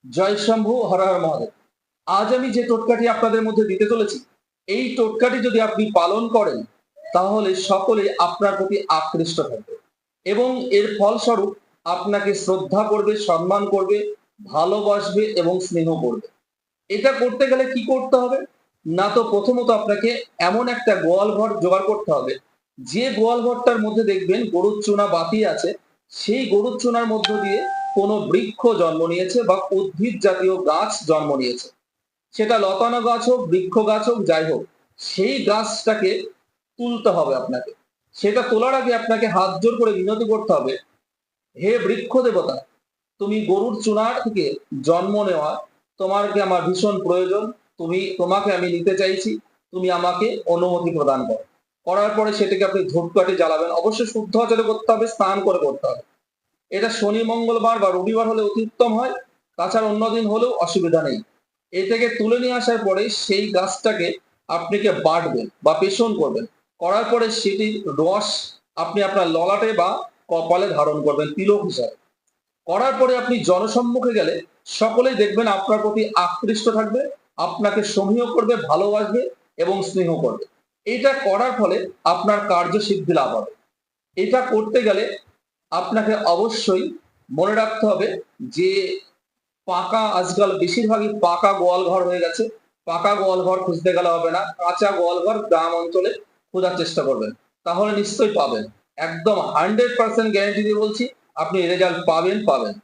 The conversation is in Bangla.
জয় শম্ভু, হর হর মহাদেব। আজ আমি যে টোটকাটি আপনাদের মধ্যে দিতে চলেছি, এই টোটকাটি যদি আপনি পালন করেন, তাহলে সকলে আপনার প্রতি আকৃষ্ট থাকবে এবং এর ফলস্বরূপ আপনাকে শ্রদ্ধা করবে, সম্মান করবে, ভালোবাসবে এবং স্নেহ করবে। এটা করতে গেলে কি করতে হবে? না, তো প্রথমত আপনাকে এমন একটা গোয়াল ঘর জোগাড় করতে হবে, যে গোয়াল ঘরটার মধ্যে দেখবেন গরুর চুনা বাতি আছে। সেই গরুর চুনার মধ্য দিয়ে কোনো বৃক্ষ জন্ম নিয়েছে বা উদ্ভিদ জাতীয় গাছ জন্ম নিয়েছে। সেটা লতানো গাছ হোক, বৃক্ষ গাছ হোক, যাই হোক, সেই গাছটাকে তুলতে হবে আপনাকে। সেটা তোলার আগে আপনাকে হাত জোড় করে বিনতি করতে হবে, হে বৃক্ষ দেবতা, তুমি গরুর চুনার থেকে জন্ম নেওয়া, তোমাকে আমার ভীষণ প্রয়োজন। তোমাকে আমি নিতে চাইছি, তুমি আমাকে অনুমতি প্রদান করো। করার পরে সেটাকে আপনি ধূপকাঠি জ্বালাবেন। অবশ্যই শুদ্ধ আচরণে করতে হবে, স্নান করে করতে হবে। এটা শনি, মঙ্গলবার বা রবিবার হলে অতি উত্তম হয়। তাছাড়া অন্যদিন হলেও অসুবিধা নেই। এ থেকে তুলে নিয়ে আসার পরে সেই গাছটাকে আপনাকে বাটবেন বা পেষণ করবেন। করার পরে সেটির রস আপনি আপনার ললাটে বা কপালে ধারণ করবেন তিলক হিসাবে। করার পরে আপনি জনসম্মুখে গেলে সকলেই দেখবেন আপনার প্রতি আকৃষ্ট থাকবে, আপনাকে সমীহ করবে, ভালোবাসবে এবং স্নেহ করবে। এটা করার ফলে আপনার কার্যসিদ্ধি লাভ হবে। এটা করতে গেলে আপনাকে অবশ্যই মনে রাখতে হবে যে পাকা, আজকাল বেশিরভাগই পাকা গোয়াল ঘর হয়ে গেছে। পাকা গোয়াল ঘর খুঁজতে গেলে হবে না, কাঁচা গোয়াল ঘর গ্রাম অঞ্চলে খোঁজার চেষ্টা করবেন, তাহলে নিশ্চয়ই পাবেন। একদম 100% গ্যারেন্টি দিয়ে বলছি, আপনি রেজাল্ট পাবেন পাবেন।